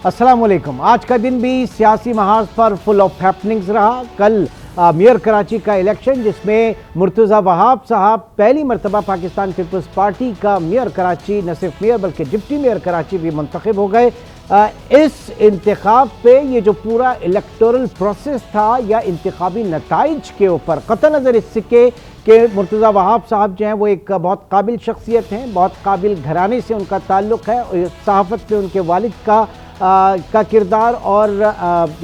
अस्सलाम वालेकुम। आज का दिन भी सियासी महाज पर फुल ऑफ हैपनिंग्स रहा। कल मेयर कराची का इलेक्शन, जिसमें मुर्तज़ा वहाब साहब पहली मरतबा पाकिस्तान पीपल्स पार्टी का मेयर कराची, न सिर्फ मेयर बल्कि डिप्टी मेयर कराची भी मुंतखब हो गए। इस इंतखाब पे ये जो पूरा इलेक्टोरल प्रोसेस था या इंतखाबी नताइज के ऊपर, क़तई नज़र इससे कि मुर्तज़ा वहाब साहब जो हैं वो एक बहुत काबिल शख्सियत हैं, बहुत काबिल घराने से उनका ताल्लुक़ है। सहाफ़त में उनके वालिद का किरदार और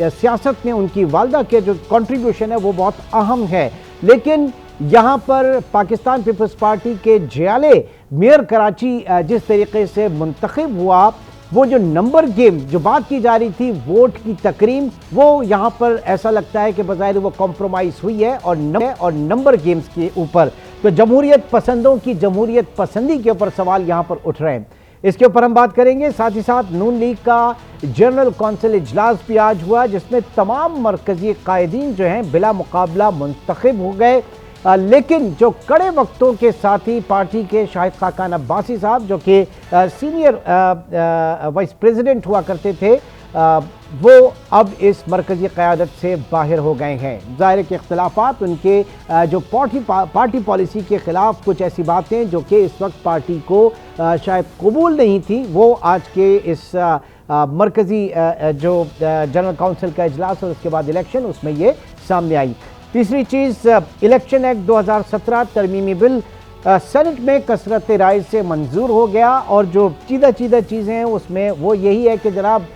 सियासत में उनकी वालदा के जो कंट्रीब्यूशन है वो बहुत अहम है। लेकिन यहाँ पर पाकिस्तान पीपल्स पार्टी के जियाले मेयर कराची जिस तरीके से मुंतखब हुआ, वो जो नंबर गेम जो बात की जा रही थी, वोट की तकरीम, वो यहाँ पर ऐसा लगता है कि बज़ाहिर वो कॉम्प्रोमाइज़ हुई है और नंबर गेम्स के ऊपर तो जमहूरियत पसंदों की जमहूरियत पसंदी के ऊपर सवाल यहाँ पर उठ रहे हैं। इसके ऊपर हम बात करेंगे। साथ ही साथ नून लीग का जनरल कौंसिल इजलास भी आज हुआ, जिसमें तमाम मरकजी कायदीन जो हैं बिला मुकाबला मुंतखब हो गए। लेकिन जो कड़े वक्तों के साथ ही पार्टी के शाहिद खाकान अब्बासी साहब, जो कि सीनियर वाइस प्रेसिडेंट हुआ करते थे, वो अब इस मरकजी क़यादत से बाहर हो गए हैं। ज़ाहिर के इख्तलाफात, उनके जो पार्टी पॉलिसी के ख़िलाफ़ कुछ ऐसी बातें जो कि इस वक्त पार्टी को शायद कबूल नहीं थी, वो आज के इस मरकज़ी जो जनरल काउंसिल का इजलास और उसके बाद इलेक्शन, उसमें ये सामने आई। तीसरी चीज़, इलेक्शन एक्ट 2017 तरमीमी बिल सेनेट में कसरत राय से मंजूर हो गया और जो चीदा चीज़ें हैं उसमें वो यही है कि जनाब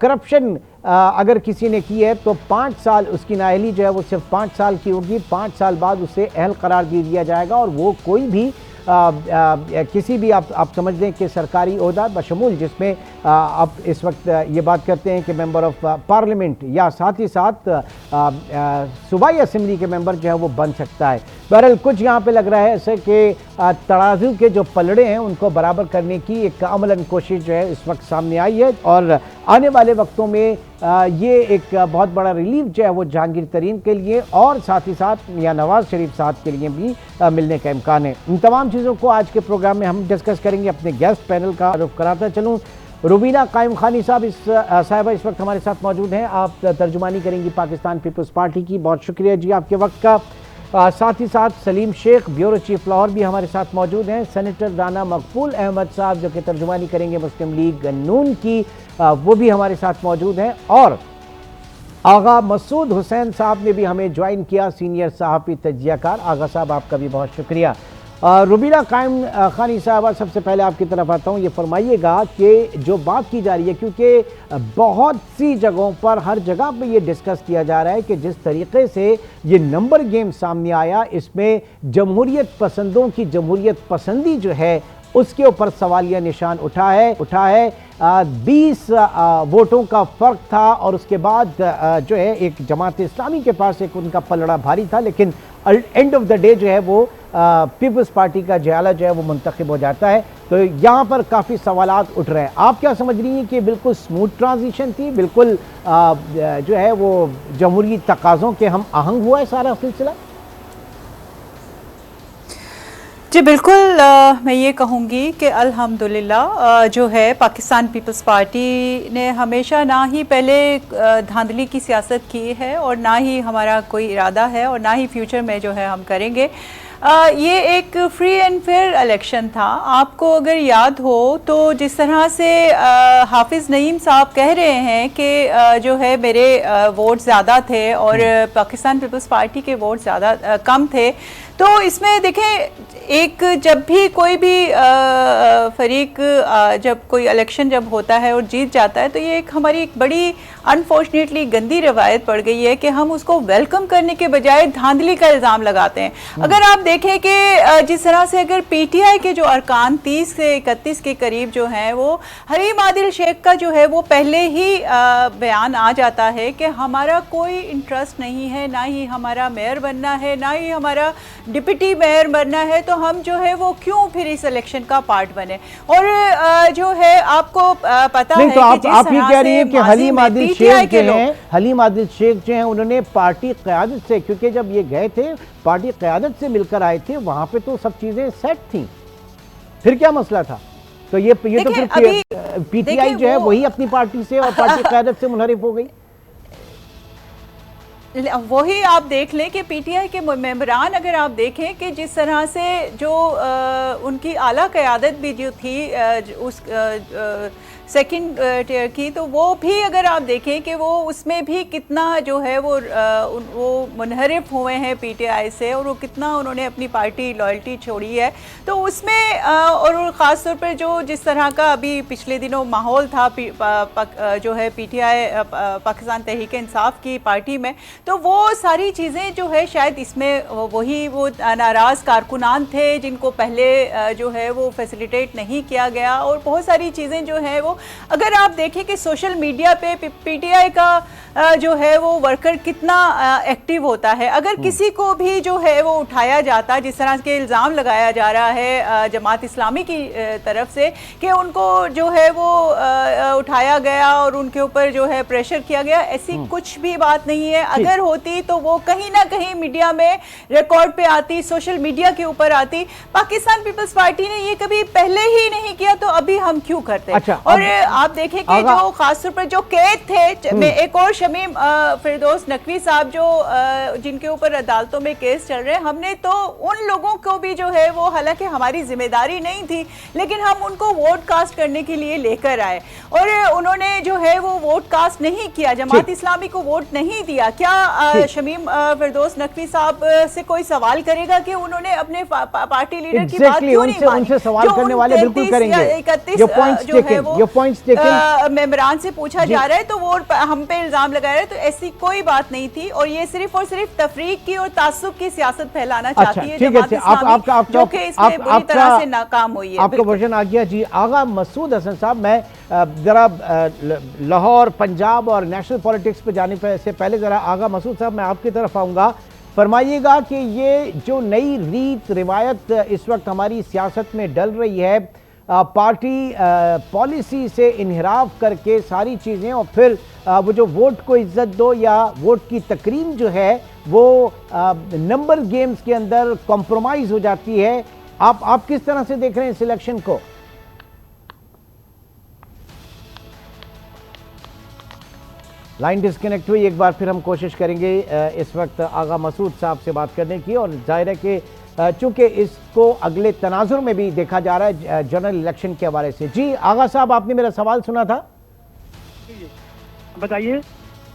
करप्शन अगर किसी ने की है तो 5 साल उसकी नाअहली जो है वो सिर्फ 5 साल की होगी। 5 साल बाद उसे अहल करार दे दिया जाएगा और वो कोई भी किसी भी आप समझ लें कि सरकारी ओहदा बशमूल, जिसमें आप इस वक्त ये बात करते हैं कि मेंबर ऑफ पार्लियामेंट या साथ ही साथ सूबाई असम्बली के मेंबर जो है वो बन सकता है। बहरहाल कुछ यहाँ पे लग रहा है ऐसे कि तराजू के जो पलड़े हैं उनको बराबर करने की एक अमलन कोशिश जो है इस वक्त सामने आई है और आने वाले वक्तों में ये एक बहुत बड़ा रिलीफ जो है वो जहांगीर तरीन के लिए और साथ ही साथ मियां नवाज शरीफ साहब के लिए भी मिलने का इम्कान है। इन तमाम चीज़ों को आज के प्रोग्राम में हम डिस्कस करेंगे। अपने गेस्ट पैनल का रुख कराता चलूँ। रुबीना कायम खानी साहब साहिबा इस वक्त हमारे साथ मौजूद हैं। आप तर्जुमानी करेंगी पाकिस्तान पीपल्स पार्टी की। बहुत शुक्रिया जी आपके वक्त का। साथ ही साथ सलीम शेख ब्यूरो चीफ लाहौर भी हमारे साथ मौजूद हैं। सेनेटर राना मकबूल अहमद साहब जो कि तर्जुमानी करेंगे मुस्लिम लीग नून की, वो भी हमारे साथ मौजूद हैं। और आगा मसूद हुसैन साहब ने भी हमें ज्वाइन किया, सीनियर सहाफ़ी तज्जियाकार। आगा साहब आपका भी बहुत शुक्रिया। रुबीना कायम खानी साहबा, सबसे पहले आपकी तरफ आता हूँ। ये फरमाइएगा कि जो बात की जा रही है, क्योंकि बहुत सी जगहों पर हर जगह पे ये डिस्कस किया जा रहा है कि जिस तरीके से ये नंबर गेम सामने आया, इसमें जमहूरियत पसंदों की जमहूरियत पसंदी जो है उसके ऊपर सवालिया निशान उठा है। 20 वोटों का फ़र्क था और उसके बाद जो है एक जमात इस्लामी के पास एक उनका पलड़ा भारी था, लेकिन एंड ऑफ द डे जो है वो पीपल्स पार्टी का जियाला जो है वो मुंतखब हो जाता है। तो यहाँ पर काफ़ी सवालात उठ रहे हैं। आप क्या समझ रही हैं कि बिल्कुल स्मूथ ट्रांजिशन थी, बिल्कुल जो है वो जमहूरी तकाज़ों के हम आहंग हुआ है सारा सिलसिला? जी बिल्कुल, मैं ये कहूँगी कि अल्हम्दुलिल्लाह जो है पाकिस्तान पीपल्स पार्टी ने हमेशा ना ही पहले धांधली की सियासत की है और ना ही हमारा कोई इरादा है और ना ही फ्यूचर में जो है हम करेंगे। ये एक फ्री एंड फेयर इलेक्शन था। आपको अगर याद हो तो जिस तरह से हाफिज़ नईम साहब कह रहे हैं कि जो है मेरे वोट ज़्यादा थे और पाकिस्तान पीपल्स पार्टी के वोट ज़्यादा कम थे, तो इसमें देखें एक जब भी कोई भी फरीक जब कोई इलेक्शन जब होता है और जीत जाता है तो ये एक हमारी एक बड़ी अनफॉर्चुनेटली गंदी रवायत पड़ गई है कि हम उसको वेलकम करने के बजाय धांधली का इल्ज़ाम लगाते हैं। अगर आप देखें कि जिस तरह से अगर पीटीआई के जो अरकान 30 से 31 के करीब जो हैं वो हरीम आदिल शेख का जो है वो पहले ही बयान आ जाता है कि हमारा कोई इंटरेस्ट नहीं है, ना ही हमारा मेयर बनना है, ना ही हमारा डिप्टी मेयर बनना है, तो हम जो है वो क्यों फिर इस इलेक्शन का पार्ट बने। और जो है आपको पता है तो आप ये कह रही हैं कि हलीम आदिल शेख जो हैं उन्होंने पार्टी क़यादत से, क्योंकि जब ये गए थे पार्टी क़यादत से मिलकर आए थे, वहां पे तो सब चीजें सेट थी, फिर क्या मसला था? तो ये तो फिर पीटीआई जो है वही अपनी पार्टी से और पार्टी क़यादत से मुनहरिफ हो गई। वही आप देख लें कि पीटीआई के मेंबरान अगर आप देखें कि जिस तरह से जो उनकी आला क़यादत भी जो थी उस सेकंड टियर की, तो वो भी अगर आप देखें कि वो उसमें भी कितना जो है वो मुनहरिफ हुए हैं पीटीआई से, और वो कितना उन्होंने अपनी पार्टी लॉयल्टी छोड़ी है। तो उसमें और ख़ास तौर पर जो जिस तरह का अभी पिछले दिनों माहौल था जो है पीटीआई पाकिस्तान तहरीक इंसाफ की पार्टी में, तो वो सारी चीज़ें जो है शायद इसमें वही वो नाराज़ कारकुनान थे जिनको पहले जो है वो फैसिलिटेट नहीं किया गया, और बहुत सारी चीज़ें जो है वो अगर आप देखें कि सोशल मीडिया पे पीटीआई का जो है वो वर्कर कितना एक्टिव होता है। अगर किसी को भी जो है वो उठाया जाता, जिस तरह के इल्ज़ाम लगाया जा रहा है जमात इस्लामी की तरफ से कि उनको जो है वो उठाया गया और उनके ऊपर जो है प्रेशर किया गया, ऐसी कुछ भी बात नहीं है। अगर होती तो वो कहीं ना कहीं मीडिया में रिकॉर्ड पे आती, सोशल मीडिया के ऊपर आती। पाकिस्तान पीपल्स पार्टी ने ये कभी पहले ही नहीं किया, तो अभी हम क्यों करते? अच्छा, और आप देखें कि जो खासतौर पर जो कैद थे, मैं एक और शमीम फिरदौस नकवी साहब जो जिनके ऊपर अदालतों में केस चल रहे हैं, हमने तो उन लोगों को भी जो है वो, हालांकि हमारी जिम्मेदारी नहीं थी, लेकिन हम उनको वोट कास्ट करने के लिए लेकर आए और उन्होंने जो है वो वोट कास्ट नहीं किया, जमात इस्लामी को वोट नहीं दिया। क्या शमीम फिरदौस नकवी साहब से कोई सवाल करेगा कि उन्होंने अपने पार्टी लीडर की बात क्यों नहीं मानी? उनसे सवाल करने वाले बिल्कुल करेंगे। 31 जो है वो मेंबरान से पूछा जा रहा है, तो वो हम पे इल्जाम लगा रहे हैं, तो ऐसी कोई बात नहीं थी, और ये सिर्फ और सिर्फ तफरीक की और तासुब की सियासत फैलाना चाहती है जमात इस्लामी, जो कि इसमें बुरी तरह से नाकाम हुई है। आपका वर्जन आ गया जी। आगा मसूद हसन साहब, मैं जरा लाहौर, पंजाब और नेशनल पॉलिटिक्स पे जाने से पहले जरा आगा मसूद साहब मैं आपकी तरफ आऊँगा। फरमाइएगा कि ये जो नई रीत रिवायत इस वक्त हमारी सियासत में डल रही है, पार्टी पॉलिसी से इन्हिराफ करके सारी चीज़ें, और फिर वो जो वोट को इज्जत दो या वोट की तकरीम जो है वो नंबर गेम्स के अंदर कॉम्प्रोमाइज़ हो जाती है। आप किस तरह से देख रहे हैं इस इलेक्शन को? लाइन डिस्कनेक्ट हुई, एक बार फिर हम कोशिश करेंगे इस वक्त आगा मसूद साहब से बात करने की, और जाहिर है कि चूंकि इसको अगले तनाजुर में भी देखा जा रहा है जनरल इलेक्शन के हवाले से। जी आगा साहब, आपने मेरा सवाल सुना था? बताइए।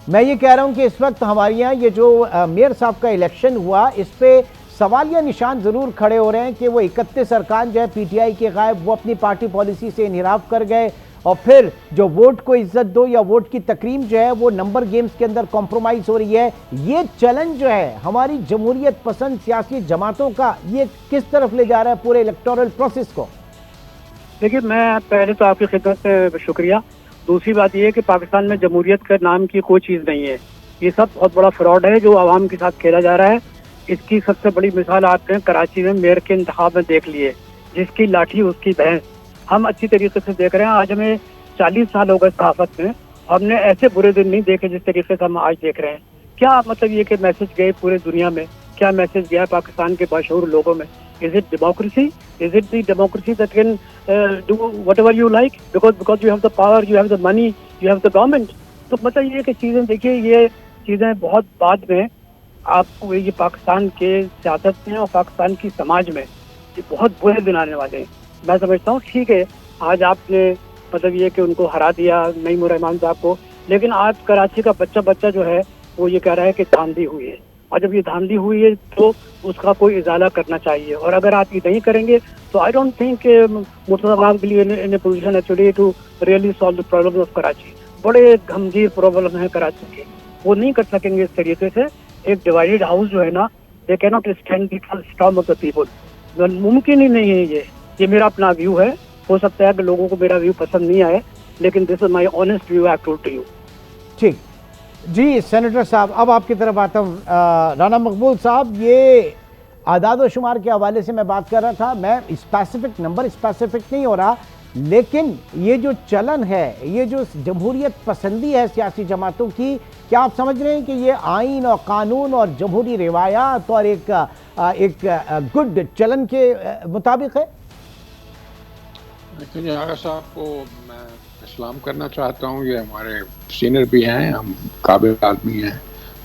मैं ये कह रहा हूं कि इस वक्त हमारे यहाँ ये जो मेयर साहब का इलेक्शन हुआ, इस पे सवालिया निशान जरूर खड़े हो रहे हैं कि वो 31 अरकान जो है पीटीआई के गायब, वो अपनी पार्टी पॉलिसी से इन्हिराफ कर गए, और फिर जो वोट को इज्जत दो या वोट की तकरीम जो है वो नंबर गेम्स के अंदर कॉम्प्रोमाइज हो रही है। ये चैलेंज जो है हमारी जमहूरियत पसंद सियासी जमातों का, ये किस तरफ ले जा रहा है पूरे इलेक्टोरल प्रोसेस को? देखिए, मैं पहले तो आपकी खिदमत से शुक्रिया। दूसरी बात यह है कि पाकिस्तान में जमहूरियत का नाम की कोई चीज़ नहीं है। ये सब बहुत बड़ा फ्रॉड है जो आवाम के साथ खेला जा रहा है। इसकी सबसे बड़ी मिसाल आपने कराची में मेयर के इंतखाब में देख ली है, जिसकी लाठी उसकी भैंस। हम अच्छी तरीके से देख रहे हैं। आज हमें 40 साल हो गए सहाफत में, हमने ऐसे बुरे दिन नहीं देखे जिस तरीके से हम आज देख रहे हैं। क्या मतलब ये कि मैसेज गए पूरे दुनिया में? क्या मैसेज गया पाकिस्तान के मशहूर लोगों में? Is it democracy? Is it the democracy that can do whatever you like because you have the power, you have the money, you have the government? तो मतलब ये कि चीज़ें देखिए, ये चीज़ें बहुत बाद में आपको ये पाकिस्तान के सियासत में और पाकिस्तान की समाज में ये बहुत बुरे दिन आने वाले हैं। मैं समझता हूँ ठीक है, आज आपने मतलब ये कि उनको हरा दिया नईमुर रहमान साहब को, लेकिन आज कराची का बच्चा जो है वो ये कह रहा है कि धांधली हुई है, और जब ये धांधली हुई है तो उसका कोई इजाला करना चाहिए। और अगर आप ये नहीं करेंगे तो I don't think Murtaza Wahab के लिए in a position actually to really solve the problem of Karachi. बड़े गंभीर प्रॉब्लम है कराची के, वो नहीं कर सकेंगे इस तरीके से। एक डिवाइडेड हाउस जो है ना, they can not stand the storm of the people. मुमकिन ही नहीं है ये मेरा अपना व्यू है। हो सकता है कि लोगों को मेरा व्यू पसंद नहीं आए, लेकिन this is my honest view I told to you. ठीक जी सेनेटर साहब, अब आपकी तरफ आता हूँ। राना मकबूल साहब, ये आदाद व शुमार के हवाले से मैं बात कर रहा था, मैं स्पेसिफिक नंबर स्पेसिफिक नहीं हो रहा, लेकिन ये जो चलन है, ये जो जमहूरियत पसंदी है सियासी जमातों की, क्या आप समझ रहे हैं कि ये आइन और कानून और जमहूरी रिवायात और एक गुड चलन के मुताबिक है? देखिए आगा साहब को मैं सलाम करना चाहता हूँ। ये हमारे सीनियर भी हैं, हम काबिल आदमी हैं,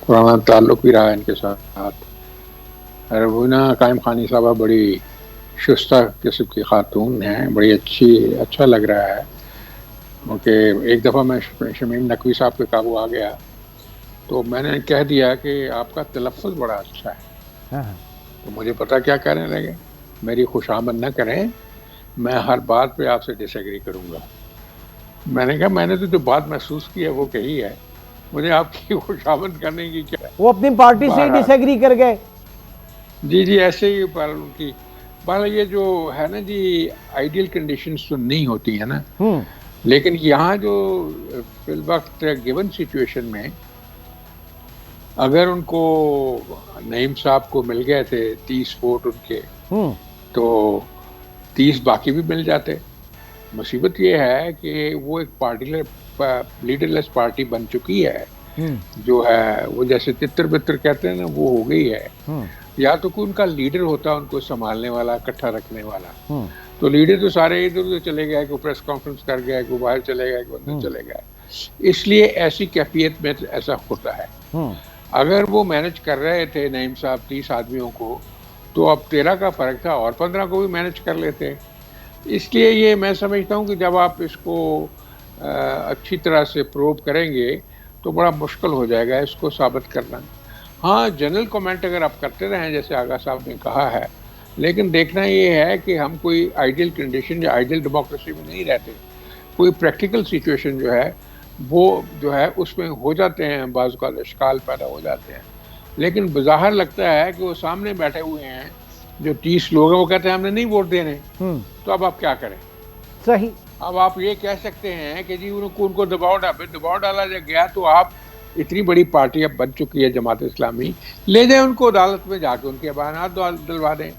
पुराना ताल्लुक भी रहा है इनके साथ। रवीना कायम खानी साहबा बड़ी शुस्ता किस्म की खातून हैं, बड़ी अच्छा लग रहा है। क्योंकि एक दफ़ा मैं शमीम नकवी साहब के काबू आ गया तो मैंने कह दिया कि आपका तलफ़्फ़ुज़ बड़ा अच्छा है। हाँ। तो मुझे पता क्या कहने लगे, मेरी खुशामद न करें, मैं हर बात पे आपसे डिसएग्री करूँगा। मैंने कहा मैंने तो जो बात महसूस की है वो कही है, मुझे आपकी खुशामद करने की क्या है। वो अपनी पार्टी से ही बहरहाल डिसएग्री कर गए। जी ऐसे ही पर उनकी बहरहाल ये जो है ना जी, आइडियल कंडीशंस तो नहीं होती है ना, लेकिन यहाँ जो फिल वक्त गिवन सिचुएशन में अगर उनको नईम साहब को मिल गए थे 30 वोट उनके, तो 30 बाकी भी मिल जाते। मुसीबत ये है कि वो एक लीडरलेस पार्टी बन चुकी है, जो है वो जैसे तितर बितर कहते हैं ना, वो हो गई है। या तो कोई उनका लीडर होता उनको संभालने वाला, इकट्ठा रखने वाला, तो लीडर तो सारे इधर उधर चले गए, कोई प्रेस कॉन्फ्रेंस कर गया, कोई बाहर चले गए, कोई अंदर चले गए। इसलिए ऐसी कैफियत में ऐसा होता है। अगर वो मैनेज कर रहे थे नईम साहब 30 आदमियों को, तो अब 13 का फ़र्क था और 15 को भी मैनेज कर लेते। इसलिए ये मैं समझता हूँ कि जब आप इसको अच्छी तरह से प्रोब करेंगे तो बड़ा मुश्किल हो जाएगा इसको साबित करना। हाँ, जनरल कमेंट अगर आप करते रहें जैसे आगा साहब ने कहा है, लेकिन देखना ये है कि हम कोई आइडियल कंडीशन या आइडियल डेमोक्रेसी में नहीं रहते। कोई प्रैक्टिकल सिचुएशन जो है वो जो है उसमें हो जाते हैं, बाज़ औक़ात इश्काल पैदा हो जाते हैं। लेकिन बज़ाहिर लगता है कि वो सामने बैठे हुए हैं जो 30 लोग हैं, वो कहते हैं हमने नहीं वोट देने, तो अब आप क्या करें? सही। अब आप ये कह सकते हैं कि जी उनको दबाव डाला गया, तो आप इतनी बड़ी पार्टी अब बन चुकी है जमात इस्लामी, ले जाए उनको अदालत में जाके उनके बयानात दिलवा दें।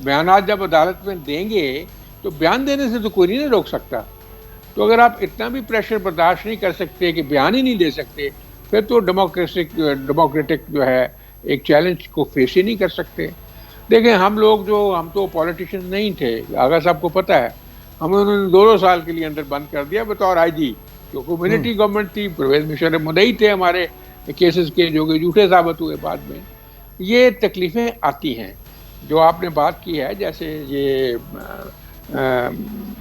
बयानात जब अदालत में देंगे तो बयान देने से तो कोई नहीं रोक सकता। तो अगर आप इतना भी प्रेशर बर्दाश्त नहीं कर सकते कि बयान ही नहीं दे सकते, फिर तो डेमोक्रेटिक जो है एक चैलेंज को फेस ही नहीं कर सकते। देखें हम तो पॉलिटिशियन नहीं थे, आगा साहब को पता है, हमें उन्होंने 2 साल के लिए अंदर बंद कर दिया बतौर आईजी, क्योंकि कम्युनिटी गवर्नमेंट थी। परवेज मुशर्रफ मुद्दई थे हमारे केसेस के, जो कि झूठे साबित हुए बाद में। ये तकलीफ़ें आती हैं। जो आपने बात की है, जैसे ये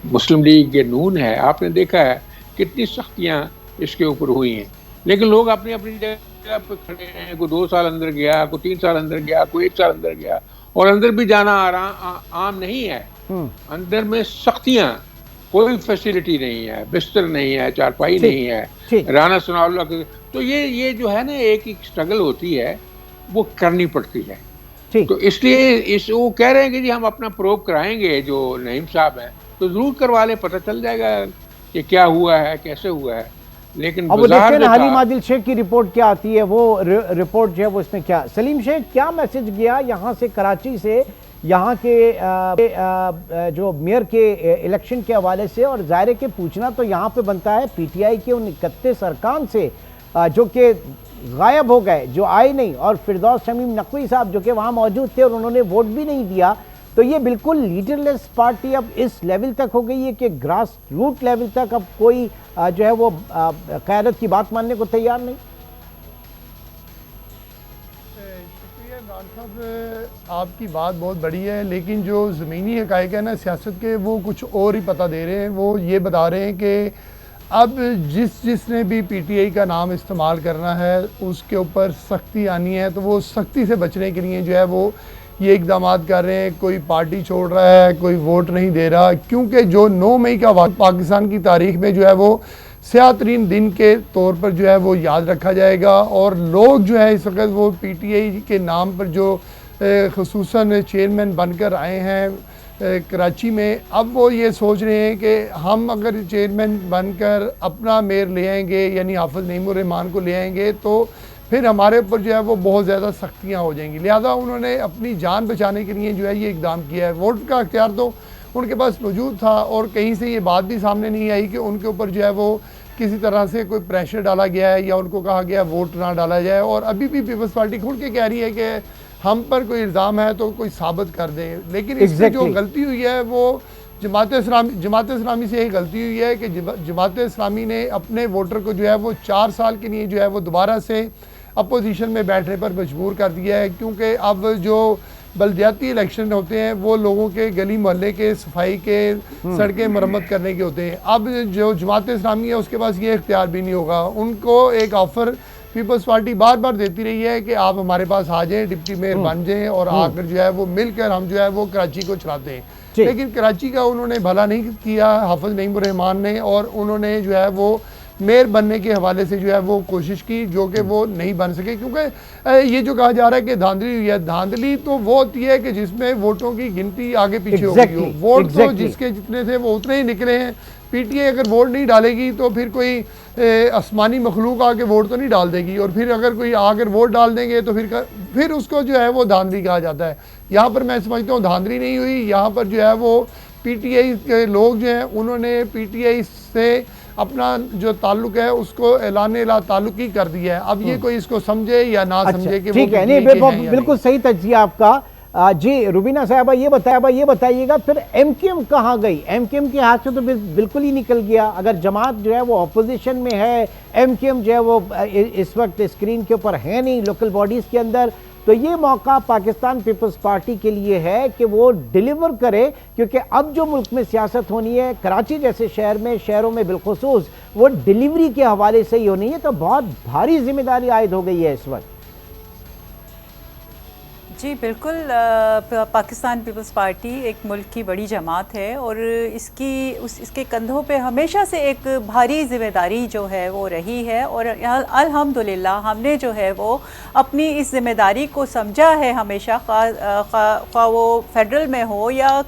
मुस्लिम लीग ये नून है, आपने देखा है कितनी सख्तियाँ इसके ऊपर हुई हैं, लेकिन लोग अपनी अपनी जगह पर खड़े हैं। कोई 2 साल अंदर गया, कोई 3 साल अंदर गया, कोई 1 साल अंदर गया, और अंदर भी जाना आम नहीं है। अंदर में सख्तियाँ, कोई फैसिलिटी नहीं है, बिस्तर नहीं है, चारपाई नहीं है, राना सनाउल्लाह के। तो ये जो है ना, एक स्ट्रगल होती है, वो करनी पड़ती है। तो इसलिए वो कह रहे हैं कि जी हम अपना प्रोब कराएंगे जो नईम साहब हैं, तो जरूर करवा लें, पता चल जाएगा कि क्या हुआ है, कैसे हुआ है। लेकिन अब वो देखते हैं हलीम आदिल शेख की रिपोर्ट क्या आती है। वो रिपोर्ट जो है वो इसमें क्या, सलीम शेख क्या मैसेज गया यहाँ से, कराची से, यहाँ के जो मेयर के इलेक्शन के हवाले से? और ज़ाहिर के पूछना तो यहाँ पे बनता है पीटीआई के उन 31 अरकान से जो कि गायब हो गए, जो आए नहीं, और फिरदौस शमीम नकवी साहब जो कि वहाँ मौजूद थे और उन्होंने वोट भी नहीं दिया। तो ये बिल्कुल लीडरलेस पार्टी अब इस लेवल तक हो गई है कि ग्रास रूट लेवल तक अब कोई जो है वो क़यादत की बात मानने को तैयार नहीं। शुक्रिया इमरान साहब, आपकी बात बहुत बड़ी है, लेकिन जो ज़मीनी हक़ाइक़ है ना सियासत के, वो कुछ और ही पता दे रहे हैं। वो ये बता रहे हैं कि अब जिसने भी पीटीआई का नाम इस्तेमाल करना है उसके ऊपर सख्ती आनी है, तो वो सख्ती से बचने के लिए जो है वो ये इक़दाम कर रहे हैं। कोई पार्टी छोड़ रहा है, कोई वोट नहीं दे रहा, क्योंकि जो 9 मई का वाक़ पाकिस्तान की तारीख़ में जो है वो स्याह तरीन दिन के तौर पर जो है वो याद रखा जाएगा। और लोग जो है इस वक्त वो पीटीआई के नाम पर जो ख़ुसूसन चेयरमैन बनकर आए हैं कराची में, अब वो ये सोच रहे हैं कि हम अगर चेयरमैन बनकर अपना मेयर ले आएंगे, यानी हाफिज़ नईमुर रहमान को ले आएंगे, तो फिर हमारे ऊपर जो है वो बहुत ज़्यादा सख्तियाँ हो जाएंगी। लिहाजा उन्होंने अपनी जान बचाने के लिए जो है ये इक़दाम किया है। वोट का अख्तियार तो उनके पास मौजूद था, और कहीं से ये बात भी सामने नहीं आई कि उनके ऊपर जो है वो किसी तरह से कोई प्रेशर डाला गया है या उनको कहा गया वोट ना डाला जाए। और अभी भी पीपल्स पार्टी खुल के कह रही है कि हम पर कोई इल्ज़ाम है तो कोई साबित कर दे। लेकिन इसमें जो गलती हुई है वो जमात इस्लामी से यही गलती हुई है कि जमात इस्लामी ने अपने वोटर को जो है वो 4 साल के लिए जो है वो दोबारा से अपोजिशन में बैठने पर मजबूर कर दिया है, क्योंकि अब जो बल्दियाती इलेक्शन होते हैं वो लोगों के गली मोहल्ले के सफाई के सड़कें मरम्मत करने के होते हैं। अब जो जमात इस्लामी है उसके पास ये इख्तियार भी नहीं होगा। उनको एक ऑफ़र पीपल्स पार्टी बार बार देती रही है कि आप हमारे पास आ जाएं, डिप्टी मेयर बन जाएं और आकर जो है वो मिलकर हम जो है वो कराची को चलाते हैं। लेकिन कराची का उन्होंने भला नहीं किया हाफिज नईमुर रहमान ने, और उन्होंने जो है वो मेयर बनने के हवाले से जो है वो कोशिश की, जो कि वो नहीं बन सके। क्योंकि ये जो कहा जा रहा है कि धांधली हुई है, धांधली तो वो होती है कि जिसमें वोटों की गिनती आगे पीछे हो गई हो। वोट तो जिसके जितने थे वो उतने ही निकले हैं। पीटीआई अगर वोट नहीं डालेगी तो फिर कोई आसमानी मखलूक आके वोट तो नहीं डाल देगी, और फिर अगर कोई आकर वोट डाल देंगे तो फिर उसको जो है वो धांधली कहा जाता है। यहाँ पर मैं समझता हूँ धांधली नहीं हुई, यहाँ पर जो है वो पीटीआई के लोग जो हैं उन्होंने पीटीआई से अपना जो ताल्लुक है उसको ऐलान ताल्लुक ही कर दिया है। अब ये कोई इसको समझे या ना समझे कि ठीक है, नहीं बिल्कुल सही तज्जिया आपका। जी रुबीना साहबा ये बताइएगा फिर एमकेएम कहाँ गई? एमकेएम के हाथ से तो बिल्कुल ही निकल गया। अगर जमात जो है वो अपोजिशन में है, एमकेएम जो है वो इस वक्त स्क्रीन के ऊपर है नहीं लोकल बॉडीज के अंदर, तो ये मौका पाकिस्तान पीपल्स पार्टी के लिए है कि वो डिलीवर करे, क्योंकि अब जो मुल्क में सियासत होनी है कराची जैसे शहरों में बिलखुसूस वो डिलीवरी के हवाले से ही होनी है। तो बहुत भारी जिम्मेदारी आयद हो गई है इस वक्त। जी बिल्कुल, पाकिस्तान पीपल्स पार्टी एक मुल्क की बड़ी जमात है और इसके कंधों पे हमेशा से एक भारी ज़िम्मेदारी जो है वो रही है, और अल्हम्दुलिल्लाह हमने जो है वो अपनी इस ज़िम्मेदारी को समझा है हमेशा, खा वो फेडरल में हो या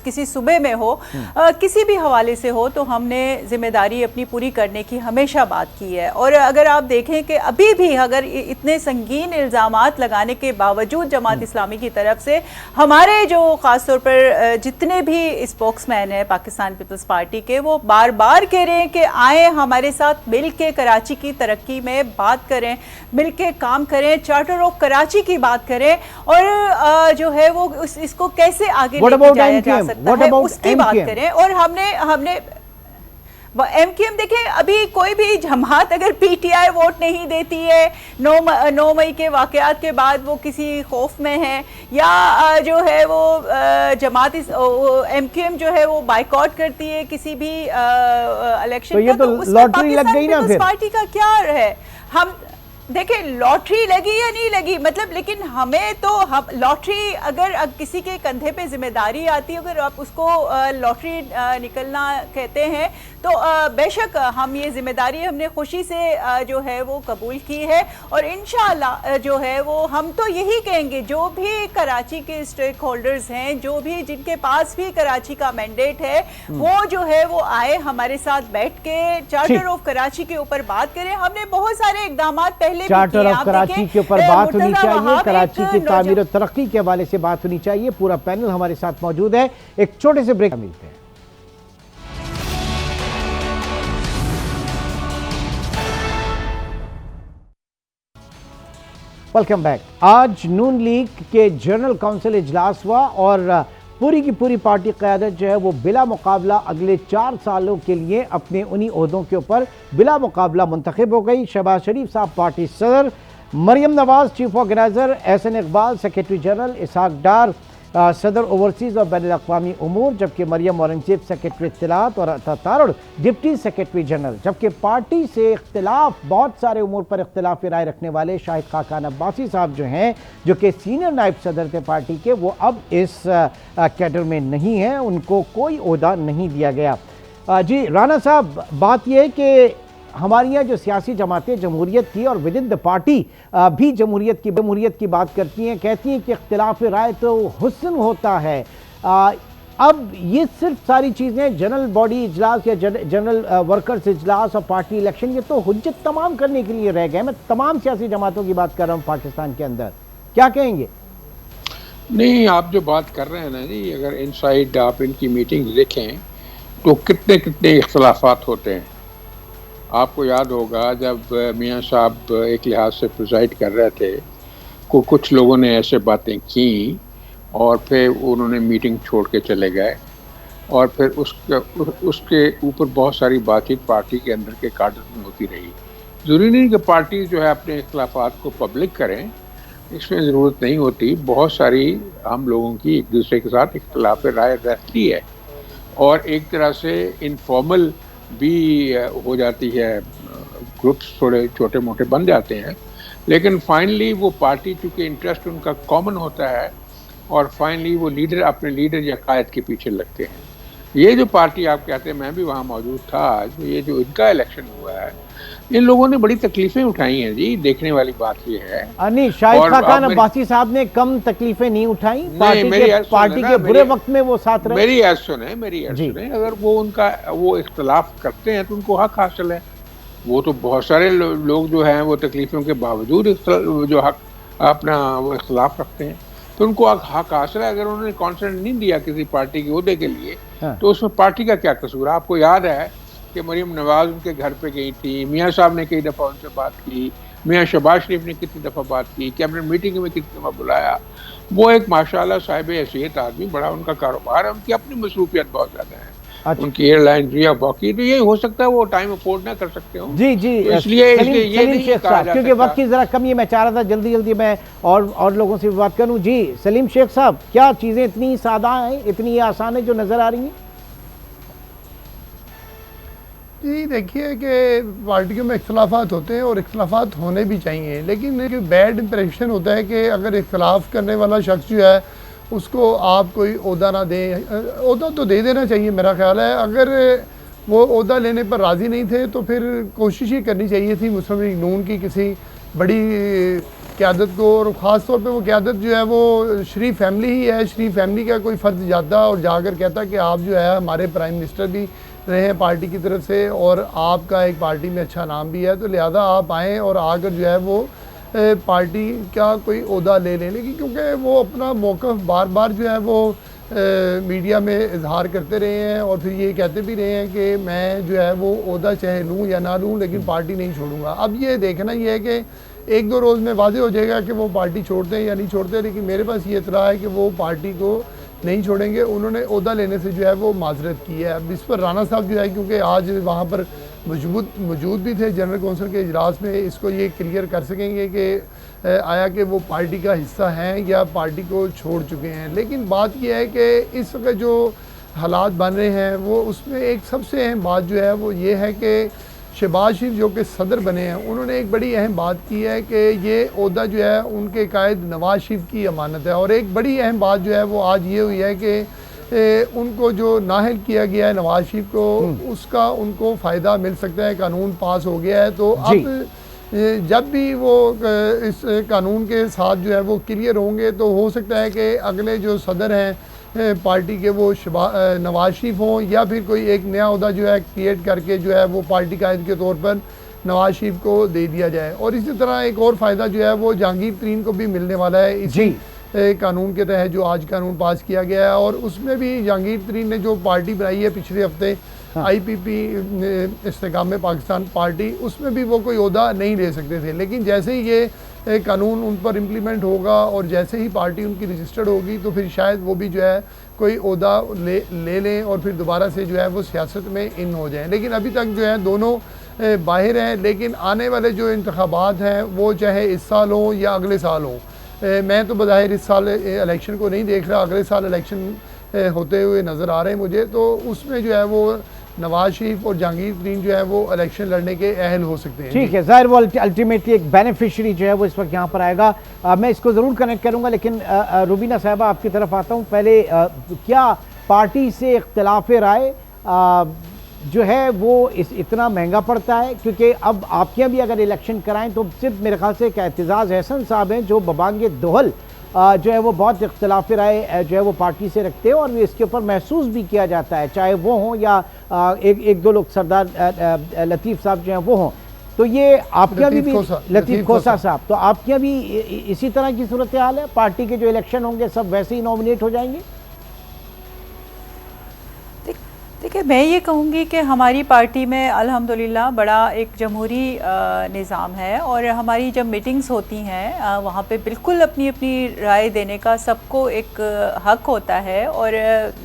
किसी सूबे में हो, किसी भी हवाले से हो, तो हमने जिम्मेदारी अपनी पूरी करने की हमेशा बात की है। और अगर आप देखें कि अभी भी अगर इतने संगीन इल्ज़ामात लगाने के बावजूद जमात इस्लामी की तरफ से हमारे जो ख़ास तौर पर जितने भी स्पोक्समैन हैं पाकिस्तान पीपल्स पार्टी के, वो बार बार कह रहे हैं कि आए हमारे साथ मिल के कराची की तरक्की में बात करें, मिल के काम करें, चार्टर ऑफ कराची की बात करें, और जो है वो इसको कैसे आगे लेके जाया जा सकता है उसकी बात करें। और हमने एमकेएम देखें, अभी कोई भी जमात अगर पीटीआई वोट नहीं देती है 9 मई के वाकयात के बाद, वो किसी खौफ में है, या जो है वो जमात एमकेएम जो है वो बाइकआउट करती है किसी भी इलेक्शन को, तो लॉटरी लग गई ना। फिर पार्टी का क्या है? हम देखें लॉटरी लगी या नहीं लगी, मतलब, लेकिन हमें तो हम लॉटरी अगर किसी के कंधे पे जिम्मेदारी आती है, अगर आप उसको लॉटरी निकलना कहते हैं, तो बेशक हम ये जिम्मेदारी हमने खुशी से जो है वो कबूल की है। और इंशाअल्लाह जो है वो हम तो यही कहेंगे, जो भी कराची के स्टेक होल्डर्स हैं, जो भी जिनके पास भी कराची का मैंडेट है, वो जो है वो आए हमारे साथ बैठ के चार्टर ऑफ कराची के ऊपर बात करें। हमने बहुत सारे इकदाम पहले चार्टर ऑफ कराची के ऊपर बात होनी चाहिए, कराची की तामीर और तरक्की के हवाले से बात होनी चाहिए। पूरा पैनल हमारे साथ मौजूद है। एक छोटे से ब्रेक मिलते हैं। Welcome back. आज नून लीग के जनरल काउंसिल इजलास हुआ और पूरी की पूरी पार्टी क़यादत जो है वो बिला मुकाबला अगले 4 सालों के लिए अपने उन्हीं ओहदों के ऊपर बिला मुकाबला मुंतखब हो गई। शहबाज शरीफ साहब पार्टी सदर, Maryam Nawaz chief organizer, Ahsan Iqbal secretary general, Ishaq Dar सदर ओवरसीज़ और बैनुल अक़वामी उमूर, जबकि मरियम औरंगजेब सेक्रेटरी इत्तलात और तारुड़ डिप्टी सेक्रेटरी जनरल। जबकि पार्टी से इख्तिलाफ बहुत सारे उमूर पर इख्तिलाफ राय रखने वाले शाहिद खाकान अब्बासी साहब जो हैं, जो कि सीनियर नायब सदर थे पार्टी के, वो अब इस कैडर में नहीं हैं, उनको कोई ओहदा नहीं दिया गया। जी राना साहब, बात यह है कि हमारी यहाँ जो सियासी जमातें जमहूरियत की और विद इन द पार्टी भी जमहूरियत की बात करती हैं, कहती हैं कि इख्तिलाफ राय तो हुस्न होता है। अब ये सिर्फ सारी चीज़ें जनरल बॉडी इजलास या जनरल वर्कर्स इजलास और पार्टी इलेक्शन, ये तो हुज्जत तमाम करने के लिए रह गए। मैं तमाम सियासी जमातों की बात कर रहा हूँ पाकिस्तान के अंदर, क्या कहेंगे? नहीं, आप जो बात कर रहे हैं ना जी, अगर इनसाइड आप इनकी मीटिंग देखें तो कितने कितने इख्तलाफात होते हैं। आपको याद होगा जब मियाँ साहब एक लिहाज से प्रिजाइड कर रहे थे, कुछ लोगों ने ऐसे बातें की और फिर उन्होंने मीटिंग छोड़ के चले गए और फिर उसके ऊपर बहुत सारी बातचीत पार्टी के अंदर के काडर में होती रही। ज़रूरी नहीं कि पार्टी जो है अपने इख्तिलाफात को पब्लिक करें, इसमें ज़रूरत नहीं होती। बहुत सारी हम लोगों की एक दूसरे के साथ इख्तिलाफ राय रहती है और एक तरह से इनफॉर्मल भी हो जाती है, ग्रुप्स थोड़े छोटे मोटे बन जाते हैं, लेकिन फाइनली वो पार्टी चूँकि इंटरेस्ट उनका कॉमन होता है और फाइनली वो लीडर अपने लीडर या कायद के पीछे लगते हैं। ये जो पार्टी आप कहते हैं, मैं भी वहाँ मौजूद था आज, ये जो इनका इलेक्शन हुआ है, इन लोगों ने बड़ी तकलीफें उठाई हैं जी। देखने वाली बात ये है नहीं, शाहिद खान अब्बासी साहब ने कम तकलीफें नहीं उठाई, पार्टी के बुरे वक्त में वो साथ रहे। मेरी ऐड सुने, अगर वो उनका वो इख्तलाफ करते हैं तो उनको हक हासिल है। वो तो बहुत सारे लोग जो हैं वो तकलीफों के बावजूद जो हक अपना वो इख्तलाफ रखते हैं, तो उनको हक हासिल है। अगर उन्होंने कॉन्सेंट नहीं दिया किसी पार्टी के ओहदे के लिए, तो उसमें पार्टी का क्या कसूर है? आपको याद है कि मरीम नवाज उनके घर पे गई थी, मियाँ साहब ने कई दफ़ा उनसे बात की, मियाँ शहबाज शरीफ ने कितनी दफ़ा बात की, कैबिनेट मीटिंग में कितनी दफ़ा बुलाया। वो एक माशाल्लाह साहिब हैसियत आदमी, बड़ा उनका कारोबार है, उनकी अपनी मसरूफियत बहुत ज़्यादा है। अच्छा। उनकी एयरलाइन जिया बाकी, तो ये हो सकता है वो टाइम अफोर्ड ना कर सकते हो। जी तो इसलिए ये नहीं कहा जा क्योंकि वक्त की जरा कमी है, मैं चाह रहा था जल्दी मैं और लोगों से बात करूं। जी सलीम शेख साहब, क्या चीज़ें इतनी सादा हैं, इतनी आसान है जो नज़र आ रही हैं? जी देखिए कि पार्टियों में इख्तलाफात होते हैं और इख्तलाफात होने भी चाहिए, लेकिन एक बैड इंप्रेशन होता है कि अगर इख्तलाफ करने वाला शख्स जो है उसको आप कोई ओहदा ना दें। ओहदा तो दे देना चाहिए मेरा ख्याल है। अगर वो ओहदा लेने पर राज़ी नहीं थे तो फिर कोशिश ही करनी चाहिए थी मुस्लिम लीग नून की किसी बड़ी क़यादत को, और ख़ास तौर पे वो क़यादत जो है वो शरीफ फैमिली ही है। शरीफ फैमिली का कोई फ़र्द जाता और जाकर कहता कि आप जो है हमारे प्राइम मिनिस्टर भी रहे हैं पार्टी की तरफ से और आपका एक पार्टी में अच्छा नाम भी है, तो लिहाजा आप आएँ और आकर जो है वो पार्टी का कोई ओहदा ले लें। लेकिन क्योंकि वो अपना मौक़िफ़ बार बार जो है वो मीडिया में इजहार करते रहे हैं और फिर ये कहते भी रहे हैं कि मैं जो है वो ओहदा चाहे लूँ या ना लूँ लेकिन पार्टी नहीं छोड़ूंगा। अब ये देखना ये है कि एक दो रोज़ में वाज़ेह हो जाएगा कि वो पार्टी छोड़ते हैं या नहीं छोड़ते, लेकिन मेरे पास ये इतला है कि वो पार्टी को नहीं छोड़ेंगे। उन्होंने ओहदा लेने से जो है वो माजरत की है। अब इस पर राना साहब जो है, क्योंकि आज वहाँ पर मौजूद भी थे जनरल कौंसिल के इजलास में, इसको ये क्लियर कर सकेंगे कि आया कि वो पार्टी का हिस्सा हैं या पार्टी को छोड़ चुके हैं। लेकिन बात यह है कि इस वक्त जो हालात बन रहे हैं वो उसमें एक सबसे अहम बात जो है वो ये है कि शहबाज शरीफ जो कि सदर बने हैं, उन्होंने एक बड़ी अहम बात की है कि ये ओहदा जो है उनके कायद नवाज शरीफ की अमानत है। और एक बड़ी अहम बात जो है वो आज ये हुई है कि उनको जो नाअहल किया गया है नवाज शरीफ को, उसका उनको फ़ायदा मिल सकता है। कानून पास हो गया है, तो अब जब भी वो इस कानून के साथ जो है वो क्लियर होंगे तो हो सकता है कि अगले जो सदर हैं पार्टी के वो नवाज शरीफ हों या फिर कोई एक नया ओहदा जो है क्रिएट करके जो है वो पार्टी कायद के तौर पर नवाज शरीफ को दे दिया जाए। और इसी तरह एक और फ़ायदा जो है वो जहांगीर तरीन को भी मिलने वाला है इसी कानून के तहत जो आज कानून पास किया गया है। और उसमें भी जहांगीर तरीन ने जो पार्टी बनाई है पिछले हफ्ते, IPP इस्तेकाम पाकिस्तान पार्टी, उसमें भी वो कोई ओहदा नहीं ले सकते थे। लेकिन जैसे ही ये कानून उन पर इम्प्लीमेंट होगा और जैसे ही पार्टी उनकी रजिस्टर्ड होगी तो फिर शायद वो भी जो है कोई ओहदा ले लें और फिर दोबारा से जो है वो सियासत में इन हो जाएं। लेकिन अभी तक जो है दोनों बाहर हैं। लेकिन आने वाले जो इंतखाबात हैं वो चाहे इस साल हों या अगले साल हों, मैं तो बज़ाहिर इस साल इलेक्शन को नहीं देख रहा, अगले साल इलेक्शन होते हुए नज़र आ रहे हैं मुझे, तो उसमें जो है वो नवाज शरीफ और जहांगीर तरीन जो है वो इलेक्शन लड़ने के अहल हो सकते हैं। ठीक है, ज़ाहिर वो अल्टीमेटली एक बेनिफिशरी जो है वो इस वक्त यहाँ पर आएगा। मैं इसको ज़रूर कनेक्ट करूँगा, लेकिन रुबीना साहबा आपकी तरफ आता हूँ। पहले क्या पार्टी से इख्तिलाफ राय जो है वो इतना महंगा पड़ता है? क्योंकि अब आपके यहाँ भी अगर इलेक्शन कराएं तो सिर्फ मेरे ख्याल से एक एतजाज़ एहसन साहब हैं जो बबांगे दोहल जो है वो बहुत इख्तिलाफ राय जो है वो पार्टी से रखते हैं और इसके ऊपर महसूस भी किया जाता है, चाहे वो हों या एक दो लोग सरदार लतीफ़ साहब जो हैं वो हों। तो ये आपके यहाँ भी लतीफ़ खोसा साहब, तो आपके यहाँ भी इसी तरह की सूरत हाल है? पार्टी के जो इलेक्शन होंगे सब वैसे ही नॉमिनेट हो जाएंगे? देखिए, मैं ये कहूँगी कि हमारी पार्टी में अल्हम्दुलिल्लाह बड़ा एक जमहूरी निज़ाम है, और हमारी जब मीटिंग्स होती हैं वहाँ पे बिल्कुल अपनी अपनी राय देने का सबको एक हक होता है, और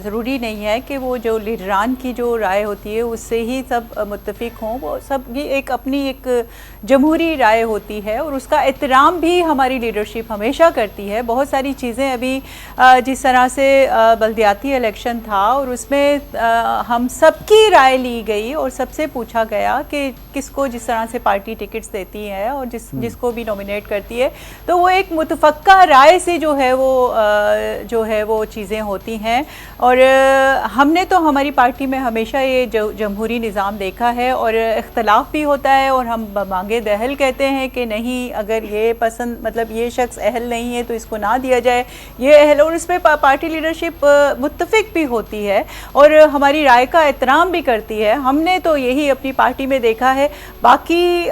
ज़रूरी नहीं है कि वो जो लीडरान की जो राय होती है उससे ही सब मुत्तफ़िक हों। वो सब ये एक अपनी एक जमहूरी राय होती है, और उसका एहतराम भी हमारी लीडरशिप हमेशा करती है। बहुत सारी चीज़ें अभी जिस तरह से बल्दियाती इलेक्शन था और उसमें हम सबकी राय ली गई और सबसे पूछा गया कि किसको जिस तरह से पार्टी टिकट्स देती है और जिसको भी नॉमिनेट करती है, तो वो एक मुतफ़क्का राय से जो है वो चीज़ें होती हैं। और हमने तो हमारी पार्टी में हमेशा ये जमहूरी निज़ाम देखा है, और इख्तलाफ भी होता है और हम मांगे दहल कहते हैं कि नहीं, अगर ये पसंद मतलब ये शख्स अहल नहीं है तो इसको ना दिया जाए, ये अहल, और इस पर पार्टी लीडरशिप मुत्तफ़िक भी होती है और हमारी राय का एहतराम भी करती है। हमने तो यही अपनी पार्टी में देखा है। बाकी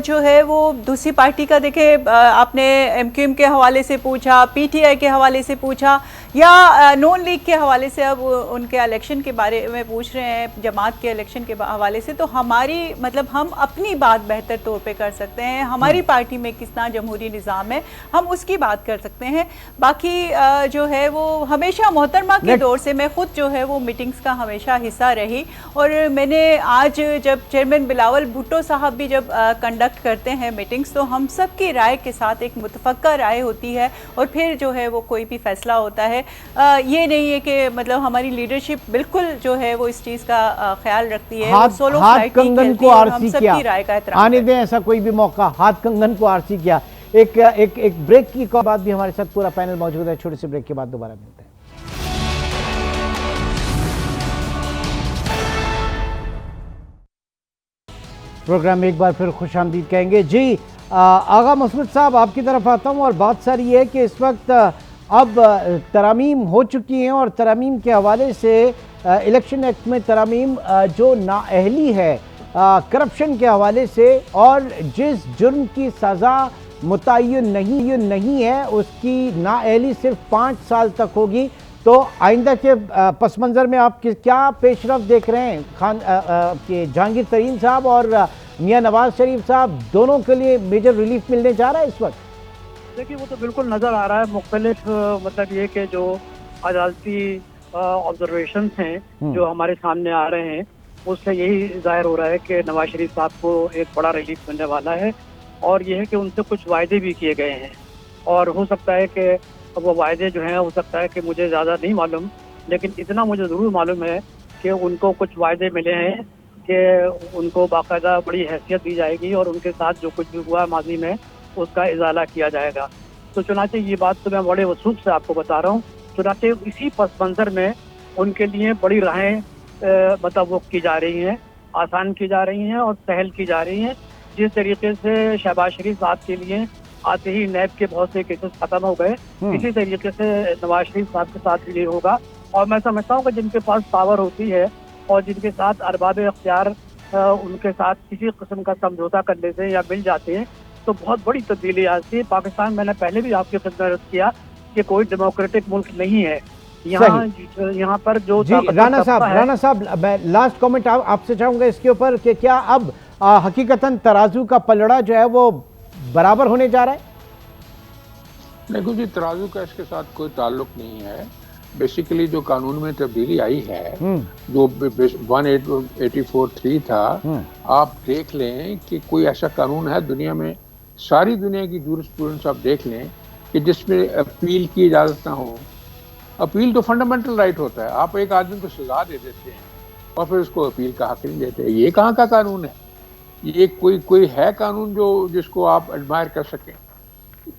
जो है वो दूसरी पार्टी का देखे, आपने MQM के हवाले से पूछा, PTI के हवाले से पूछा, या नॉन लीग के हवाले से अब उनके इलेक्शन के बारे में पूछ रहे हैं, जमात के इलेक्शन के हवाले से, तो हमारी मतलब हम अपनी बात बेहतर तौर पे कर सकते हैं। हमारी पार्टी में कितना जमहूरी निज़ाम है हम उसकी बात कर सकते हैं। बाकी जो है वो हमेशा मोहतरमा के दौर से मैं खुद जो है वो मीटिंग्स का हमेशा हिस्सा रही, और मैंने आज जब चेयरमैन बिलावल भुट्टो साहब भी जब कंडक्ट करते हैं मीटिंग्स, तो हम सब की राय के साथ एक मुतफ़क्का राय होती है और फिर जो है वो कोई भी फैसला होता है। ये नहीं है कि मतलब हमारी लीडरशिप बिल्कुल जो है वो इस चीज़ का ख्याल रखती है। हाथ कंगन को आरसी किया, राय का एहतराम आने दें ऐसा कोई भी मौका, हाथ कंगन को आरसी किया। एक ब्रेक की बाद भी हमारे साथ पूरा पैनल मौजूद है। छोटे से ब्रेक के बाद दोबारा मिलते हैं। प्रोग्राम में एक बार फिर खुशामदीद कहेंगे जी। आगा मसूद साहब, आपकी तरफ आता हूँ, और बात सारी है कि इस वक्त अब तरामीम हो चुकी हैं, और तरामीम के हवाले से इलेक्शन एक्ट में तरामीम जो नाअहली है करप्शन के हवाले से, और जिस जुर्म की सज़ा मुतय्यन नहीं है उसकी नाअहली सिर्फ 5 साल तक होगी। तो आइंदा के पस मंज़र में आप क्या पेशरफ देख रहे हैं? के जहांगीर तरीन साहब और मियां नवाज शरीफ साहब दोनों के लिए मेजर रिलीफ मिलने जा रहा है इस वक्त? देखिए, वो तो बिल्कुल नज़र आ रहा है। मुख्तलिफ मतलब ये कि जो अदालती ऑब्जर्वेशन हैं जो हमारे सामने आ रहे हैं, उससे यही जाहिर हो रहा है कि नवाज शरीफ साहब को एक बड़ा रिलीफ मिलने वाला है। और ये है कि उनसे कुछ वायदे भी किए गए हैं, और हो सकता है कि वो वायदे जो हैं, हो सकता है कि मुझे ज़्यादा नहीं मालूम, लेकिन इतना मुझे ज़रूर मालूम है कि उनको कुछ वायदे मिले हैं कि उनको बाकायदा बड़ी हैसियत दी जाएगी और उनके साथ जो कुछ भी हुआ माजी में उसका इजाला किया जाएगा। तो चुनाचे ये बात तो मैं बड़े वसूख से आपको बता रहा हूँ। चुनाचे इसी पस मंज़र में उनके लिए बड़ी राहें मतलब वो की जा रही हैं, आसान की जा रही हैं और सहल की जा रही हैं। जिस तरीके से शहबाज शरीफ साहब के लिए आते ही नैब के बहुत से केसेस खत्म हो गए, इसी तरीके से नवाज शरीफ साहब के साथ भी ये होगा। और मैं समझता हूँ कि जिनके पास पावर होती है और जिनके साथ अरबाब अख्तियार उनके साथ किसी किस्म का समझौता करने से या मिल जाते हैं तो बहुत बड़ी तब्दीली आती है। पाकिस्तान, मैंने पहले भी आपकी खिदमत किया कि कोई डेमोक्रेटिक मुल्क नहीं है। यहाँ पर जो राना साहब मैं लास्ट कमेंट आपसे चाहूंगा इसके ऊपर कि क्या अब हकीकतन तराजू का पलड़ा जो है वो बराबर होने जा रहा है? देखो जी, तराजू का इसके साथ कोई ताल्लुक नहीं है। बेसिकली जो कानून में तब्दीली आई है, जो 184(3) था, आप देख लें कि कोई ऐसा कानून है दुनिया में, सारी दुनिया की जूरिस्प्रूडेंस आप देख लें कि जिसमें अपील की इजाज़त ना हो। अपील तो फंडामेंटल राइट होता है। आप एक आदमी को सजा दे देते हैं और फिर उसको अपील का हक नहीं देते। ये कहाँ का कानून है? ये कोई है कानून जो जिसको आप एडमायर कर सकें?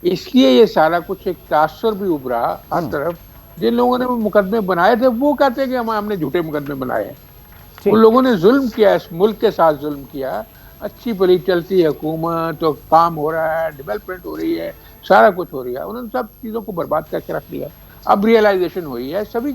इसलिए ये सारा कुछ एक तासुर भी उभरा हर तरफ। जिन लोगों ने मुकदमे बनाए थे वो कहते हैं कि हमने झूठे मुकदमे बनाए हैं। उन लोगों ने जुल्म किया, इस मुल्क के साथ जुल्म किया। अच्छी भली चलती है हुकूमत, तो काम हो रहा है, डेवलपमेंट हो रही है, सारा कुछ हो रही है। उन्होंने सब चीज़ों को बर्बाद करके रख दिया। अब रियलाइजेशन हुई है, सभी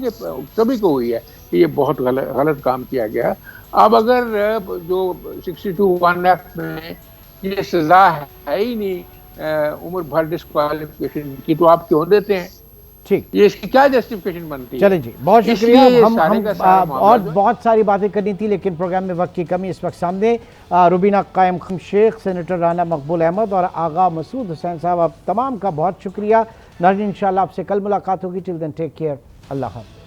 को हुई है कि ये बहुत गलत काम किया गया। अब अगर जो 62(1) एक्ट में ये सजा है ही नहीं उम्र भर डिस्क्वालिफिकेशन की, तो आप क्यों देते हैं? ठीक। ये इसकी क्या जस्टिफिकेशन बनती है? चलें जी, बहुत शुक्रिया। इसलिए हम सारे का सारा और मामला बहुत सारी बातें करनी थी, लेकिन प्रोग्राम में वक्त की कमी। इस वक्त सामने रुबीना कायम शेख, सेनेटर राना मकबूल अहमद और आगा मसूद हुसैन साहब, आप तमाम का बहुत शुक्रिया। नाज़रीन, इंशाल्लाह आपसे कल मुलाकात होगी। टिल देन टेक केयर, अल्लाह हाफ़िज़।